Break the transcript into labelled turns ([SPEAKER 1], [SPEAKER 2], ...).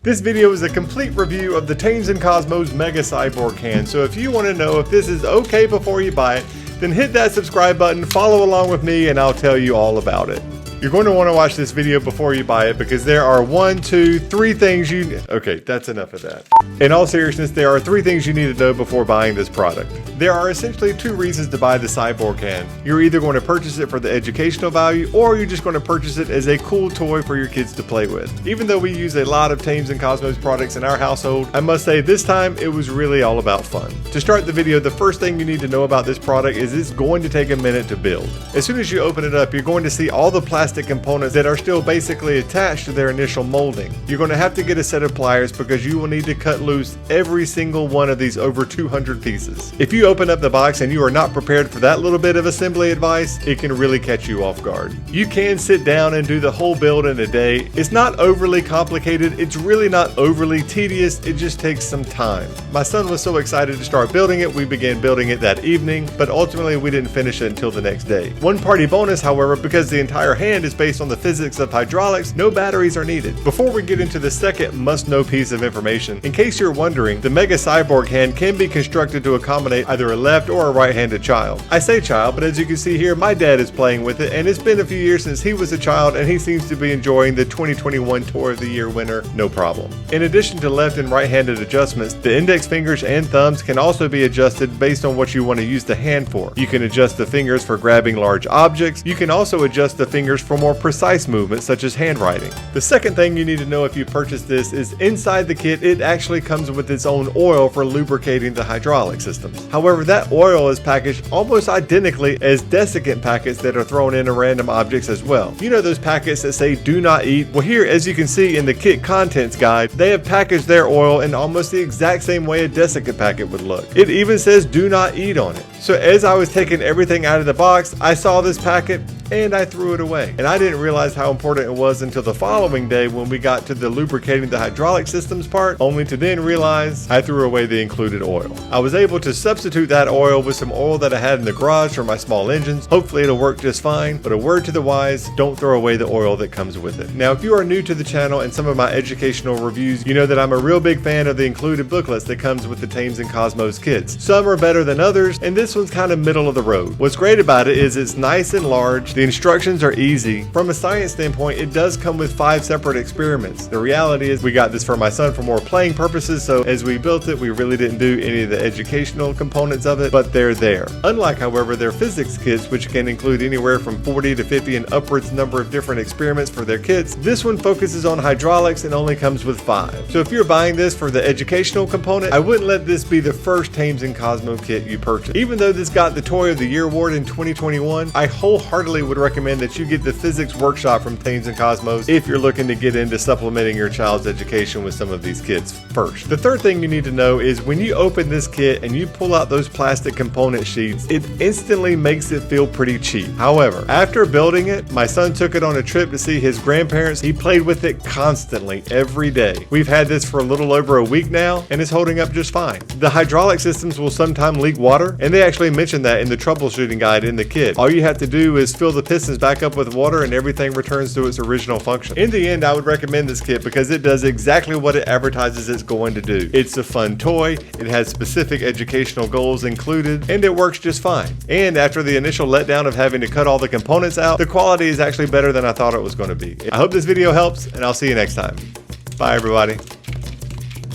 [SPEAKER 1] This video is a complete review of the Thames and Kosmos Mega Cyborg can, so if you want to know if this is okay before you buy it, then hit that subscribe button, follow along with me, and I'll tell you all about it. You're going to want to watch this video before you buy it because there are 1, 2, 3 things you... Okay, that's enough of that. In all seriousness, there are 3 things you need to know before buying this product. There are essentially 2 reasons to buy the Cyborg can. You're either going to purchase it for the educational value, or you're just going to purchase it as a cool toy for your kids to play with. Even though we use a lot of Thames and Kosmos products in our household, I must say this time it was really all about fun. To start the video, the first thing you need to know about this product is it's going to take a minute to build. As soon as you open it up, you're going to see all the plastic components that are still basically attached to their initial molding. You're going to have to get a set of pliers because you will need to cut loose every single one of these over 200 pieces. If you open up the box and you are not prepared for that little bit of assembly advice, it can really catch you off guard. You can sit down and do the whole build in a day. It's not overly complicated, it's really not overly tedious, it just takes some time. My son was so excited to start building it, we began building it that evening, but ultimately we didn't finish it until the next day. One party bonus, however, because the entire hand is based on the physics of hydraulics, no batteries are needed. Before we get into the second must-know piece of information, in case you're wondering, the Mega Cyborg hand can be constructed to accommodate either a left or a right-handed child. I say child, but as you can see here, my dad is playing with it, and it's been a few years since he was a child, and he seems to be enjoying the 2021 Toy of the Year winner, no problem. In addition to left and right-handed adjustments, the index fingers and thumbs can also be adjusted based on what you want to use the hand for. You can adjust the fingers for grabbing large objects. You can also adjust the fingers for more precise movements such as handwriting. The second thing you need to know if you purchase this is inside the kit it actually comes with its own oil for lubricating the hydraulic systems. However, that oil is packaged almost identically as desiccant packets that are thrown into random objects as well. You know those packets that say do not eat? Well, here, as you can see in the kit contents guide, they have packaged their oil in almost the exact same way a desiccant packet would look. It even says do not eat on it. So as I was taking everything out of the box, I saw this packet and I threw it away. And I didn't realize how important it was until the following day when we got to the lubricating the hydraulic systems part, only to then realize I threw away the included oil. I was able to substitute that oil with some oil that I had in the garage for my small engines. Hopefully it'll work just fine, but a word to the wise, don't throw away the oil that comes with it. Now, if you are new to the channel and some of my educational reviews, you know that I'm a real big fan of the included booklets that comes with the Thames and Kosmos kits. Some are better than others, and this one's kind of middle of the road. What's great about it is it's nice and large. The instructions are easy. From a science standpoint, it does come with 5 separate experiments. The reality is we got this for my son for more playing purposes, so as we built it, we really didn't do any of the educational components of it, but they're there. Unlike, however, their physics kits, which can include anywhere from 40 to 50 and upwards number of different experiments for their kits, this one focuses on hydraulics and only comes with 5. So if you're buying this for the educational component, I wouldn't let this be the first Thames and Kosmos kit you purchase. Even though this got the Toy of the Year award in 2021, I wholeheartedly would recommend that you get the physics workshop from Thames and Kosmos if you're looking to get into supplementing your child's education with some of these kits first. The third thing you need to know is when you open this kit and you pull out those plastic component sheets, it instantly makes it feel pretty cheap. However, after building it, my son took it on a trip to see his grandparents. He played with it constantly every day. We've had this for a little over a week now and it's holding up just fine. The hydraulic systems will sometimes leak water, and they actually mention that in the troubleshooting guide in the kit. All you have to do is fill the pistons back up with water and everything returns to its original function. In the end, I would recommend this kit because it does exactly what it advertises it's going to do. It's a fun toy, it has specific educational goals included, and it works just fine. And after the initial letdown of having to cut all the components out, the quality is actually better than I thought it was going to be. I hope this video helps, and I'll see you next time. Bye, everybody.